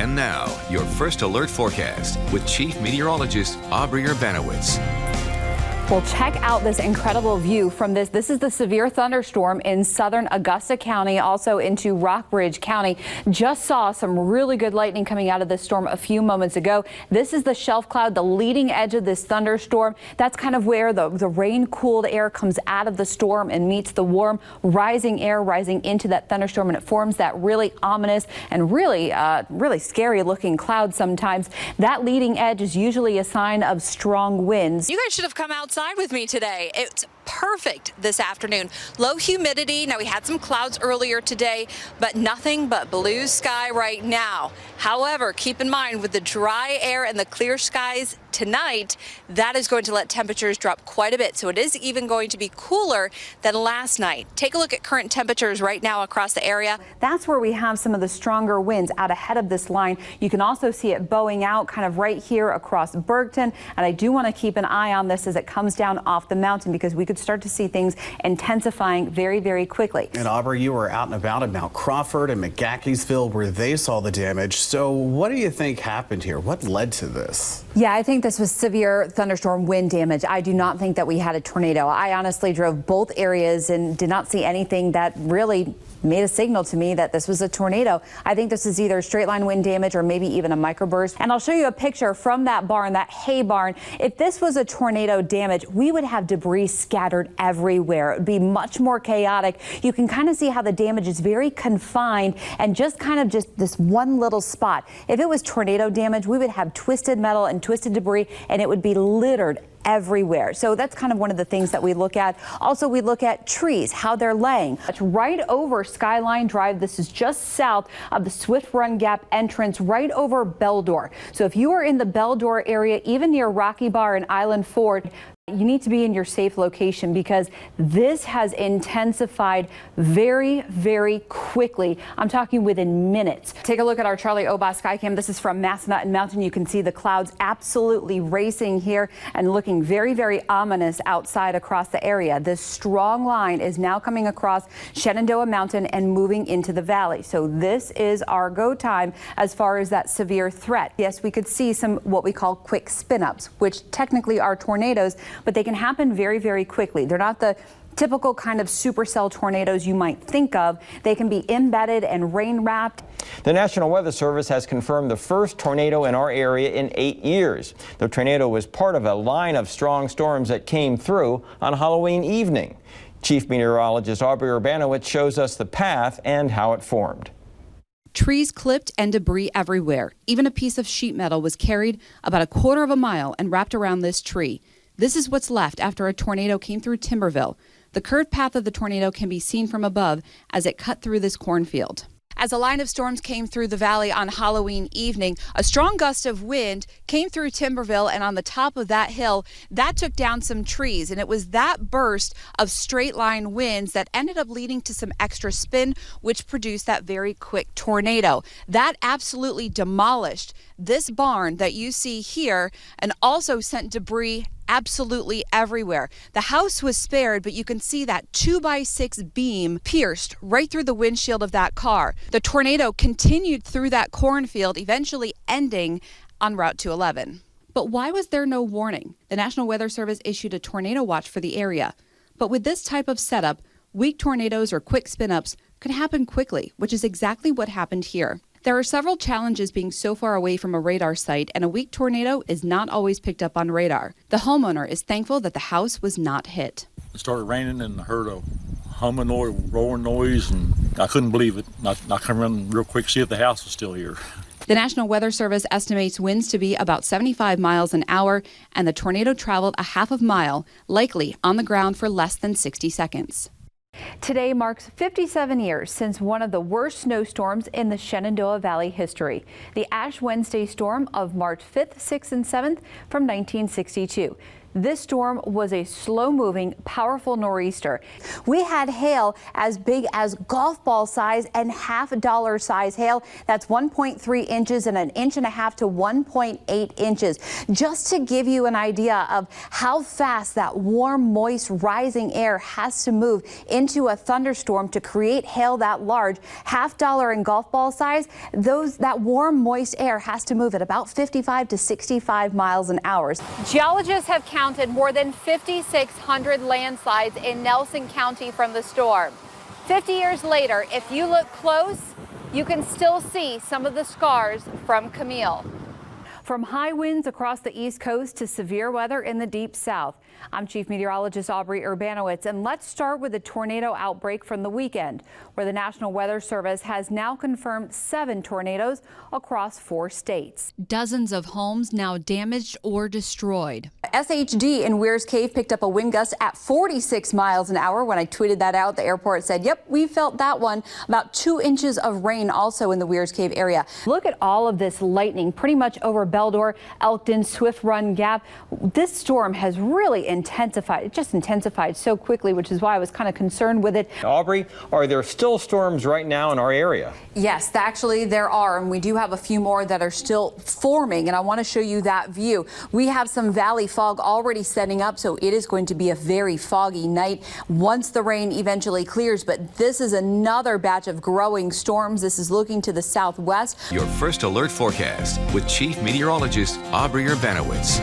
And now, your first alert forecast with Chief Meteorologist Aubrey Urbanowicz. Well, check out this incredible view from this. This is the severe thunderstorm in southern Augusta County, also into Rockbridge County. Just saw some really good lightning coming out of this storm a few moments ago. This is the shelf cloud, the leading edge of this thunderstorm. That's kind of where the rain-cooled air comes out of the storm and meets the warm rising air rising into that thunderstorm, and it forms that really ominous and really scary looking cloud sometimes. That leading edge is usually a sign of strong winds. You guys should have come outside with me today. It's perfect this afternoon. Low humidity. Now, we had some clouds earlier today, but nothing but blue sky right now. However, keep in mind, with the dry air and the clear skies tonight, that is going to let temperatures drop quite a bit. So it is even going to be cooler than last night. Take a look at current temperatures right now across the area. That's where we have some of the stronger winds out ahead of this line. You can also see it bowing out kind of right here across Bergton. And I do want to keep an eye on this as it comes down off the mountain, because we could start to see things intensifying very, very quickly. And Aubrey, you were out and about at Mount Crawford and McGaheysville where they saw the damage. So what do you think happened here? What led to this? Yeah, I think this was severe thunderstorm wind damage. I do not think that we had a tornado. I honestly drove both areas and did not see anything that really made a signal to me that this was a tornado. I think this is either straight line wind damage or maybe even a microburst. And I'll show you a picture from that barn, that hay barn. If this was a tornado damage, we would have debris scattered everywhere. It would be much more chaotic. You can kind of see how the damage is very confined and just this one little spot. If it was tornado damage, we would have twisted metal and twisted debris, and it would be littered everywhere. So that's kind of one of the things that we look at. Also, we look at trees, how they're laying. It's right over Skyline Drive. This is just south of the Swift Run Gap entrance, right over Beldor. So if you are in the Beldor area, even near Rocky Bar and Island Ford, you need to be in your safe location, because this has intensified very, very quickly. I'm talking within minutes. Take a look at our Charlie Obas Skycam. This is from Massanutten Mountain. You can see the clouds absolutely racing here and looking very, very ominous outside across the area. This strong line is now coming across Shenandoah Mountain and moving into the valley. So this is our go time as far as that severe threat. Yes, we could see some what we call quick spin-ups, which technically are tornadoes, but they can happen very, very quickly. They're not the typical kind of supercell tornadoes you might think of. They can be embedded and rain wrapped. The National Weather Service has confirmed the first tornado in our area in 8 years. The tornado was part of a line of strong storms that came through on Halloween evening. Chief Meteorologist Aubrey Urbanowicz shows us the path and how it formed. Trees clipped and debris everywhere. Even a piece of sheet metal was carried about a quarter of a mile and wrapped around this tree. This is what's left after a tornado came through Timberville. The curved path of the tornado can be seen from above as it cut through this cornfield. As a line of storms came through the valley on Halloween evening, a strong gust of wind came through Timberville, and on the top of that hill, that took down some trees. And it was that burst of straight line winds that ended up leading to some extra spin, which produced that very quick tornado. That absolutely demolished this barn that you see here and also sent debris absolutely everywhere. The house was spared, but you can see that 2x6 beam pierced right through the windshield of that car. The tornado continued through that cornfield, eventually ending on Route 211. But why was there no warning? The National Weather Service issued a tornado watch for the area. But with this type of setup, weak tornadoes or quick spin-ups could happen quickly, which is exactly what happened here. There are several challenges being so far away from a radar site, and a weak tornado is not always picked up on radar. The homeowner is thankful that the house was not hit. It started raining and I heard a humming noise, roaring noise, and I couldn't believe it. I come run real quick to see if the house was still here. The National Weather Service estimates winds to be about 75 miles an hour, and the tornado traveled a half a mile, likely on the ground for less than 60 seconds. Today marks 57 years since one of the worst snowstorms in the Shenandoah Valley history, the Ash Wednesday storm of March 5th, 6th, and 7th from 1962. This storm was a slow-moving, powerful nor'easter. We had hail as big as golf ball size and $half size hail. That's 1.3 inches and 1.5 inches to 1.8 inches. Just to give you an idea of how fast that warm, moist, rising air has to move into a thunderstorm to create hail that large, $half and golf ball size, that warm, moist air has to move at about 55 to 65 miles an hour. Geologists have counted more than 5,600 landslides in Nelson County from the storm. 50 years later, if you look close, you can still see some of the scars from Camille. From high winds across the East Coast to severe weather in the Deep South, I'm Chief Meteorologist Aubrey Urbanowicz, and let's start with a tornado outbreak from the weekend, where the National Weather Service has now confirmed 7 tornadoes across 4 states. Dozens of homes now damaged or destroyed. SHD in Weir's Cave picked up a wind gust at 46 miles an hour. When I tweeted that out, the airport said, yep, we felt that one. About 2 inches of rain also in the Weir's Cave area. Look at all of this lightning pretty much over Beldor, Elkton, Swift Run Gap. This storm has really intensified. It just intensified so quickly, which is why I was kind of concerned with it. Aubrey, are there still storms right now in our area? Yes, actually there are, and we do have a few more that are still forming, and I want to show you that view. We have some valley fog already setting up, so it is going to be a very foggy night once the rain eventually clears, but this is another batch of growing storms. This is looking to the southwest. Your first alert forecast with Chief Meteorologist Aubrey Urbanowicz.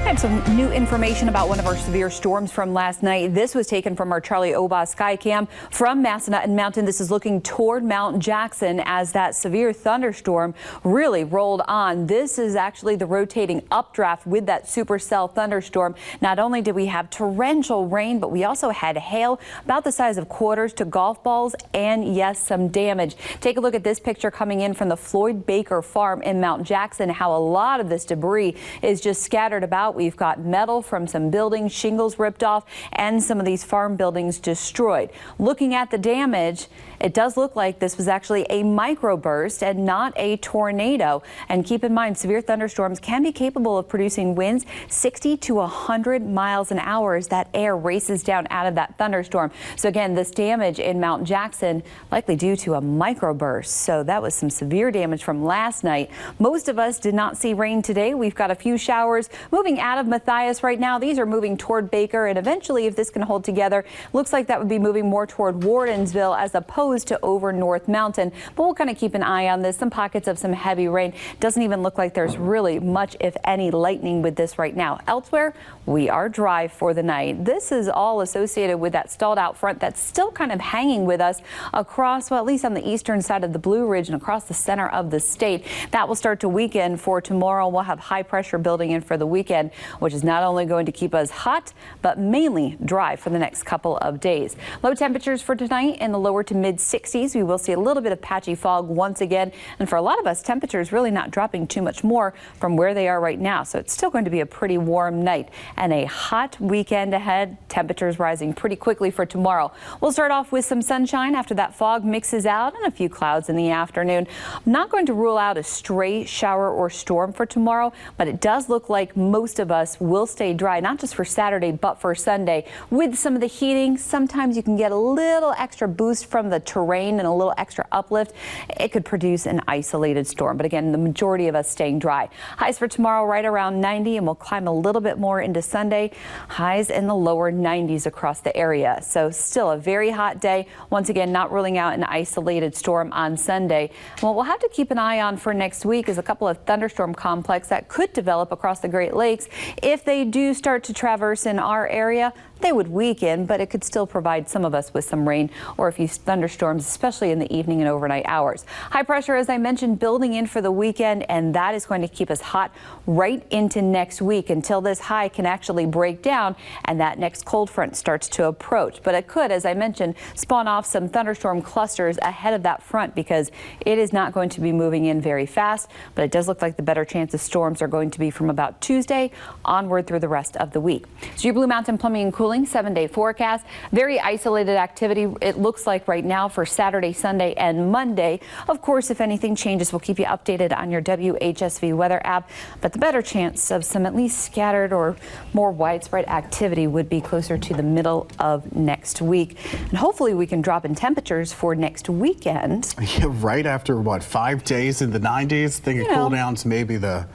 I have some new information about one of our severe storms from last night. This was taken from our Charlie Obas Skycam from Massanutten Mountain. This is looking toward Mount Jackson as that severe thunderstorm really rolled on. This is actually the rotating updraft with that supercell thunderstorm. Not only did we have torrential rain, but we also had hail about the size of quarters to golf balls and, yes, some damage. Take a look at this picture coming in from the Floyd Baker Farm in Mount Jackson, how a lot of this debris is just scattered about. We've got metal from some buildings, shingles ripped off, and some of these farm buildings destroyed. Looking at the damage, it does look like this was actually a microburst and not a tornado. And keep in mind, severe thunderstorms can be capable of producing winds 60 to 100 miles an hour as that air races down out of that thunderstorm. So again, this damage in Mount Jackson likely due to a microburst. So that was some severe damage from last night. Most of us did not see rain today. We've got a few showers moving out of Matthias right now. These are moving toward Baker, and eventually, if this can hold together, looks like that would be moving more toward Wardensville as opposed to over North Mountain. But we'll kind of keep an eye on this. Some pockets of some heavy rain. Doesn't even look like there's really much, if any, lightning with this right now. Elsewhere, we are dry for the night. This is all associated with that stalled out front that's still kind of hanging with us across, well, at least on the eastern side of the Blue Ridge and across the center of the state. That will start to weaken for tomorrow. We'll have high pressure building in for the weekend, which is not only going to keep us hot, but mainly dry for the next couple of days. Low temperatures for tonight in the lower to mid 60s. We will see a little bit of patchy fog once again. And for a lot of us, temperatures really not dropping too much more from where they are right now. So it's still going to be a pretty warm night and a hot weekend ahead. Temperatures rising pretty quickly for tomorrow. We'll start off with some sunshine after that fog mixes out and a few clouds in the afternoon. I'm not going to rule out a stray shower or storm for tomorrow, but it does look like most of us will stay dry, not just for Saturday, but for Sunday. With some of the heating, sometimes you can get a little extra boost from the terrain and a little extra uplift. It could produce an isolated storm. But again, the majority of us staying dry. Highs for tomorrow right around 90, and we'll climb a little bit more into Sunday. Highs in the lower 90s across the area. So still a very hot day. Once again, not ruling out an isolated storm on Sunday. What we'll have to keep an eye on for next week is a couple of thunderstorm complexes that could develop across the Great Lakes. If they do start to traverse in our area, they would weaken, but it could still provide some of us with some rain or a few thunderstorms, especially in the evening and overnight hours. High pressure, as I mentioned, building in for the weekend, and that is going to keep us hot right into next week until this high can actually break down and that next cold front starts to approach. But it could, as I mentioned, spawn off some thunderstorm clusters ahead of that front because it is not going to be moving in very fast, but it does look like the better chance of storms are going to be from about Tuesday onward through the rest of the week. So your Blue Mountain Plumbing and Cooling rolling 7-day forecast. Very isolated activity, it looks like right now for Saturday, Sunday, and Monday. Of course, if anything changes, we'll keep you updated on your WHSV weather app. But the better chance of some at least scattered or more widespread activity would be closer to the middle of next week. And hopefully we can drop in temperatures for next weekend. Yeah, right after, what, 5 days in the 90s? Think it cool down to maybe the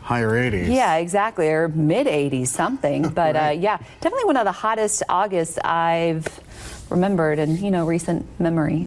higher 80s. Yeah, exactly, or mid 80s something. But Right. yeah, definitely one of the hottest Augusts I've remembered in recent memory.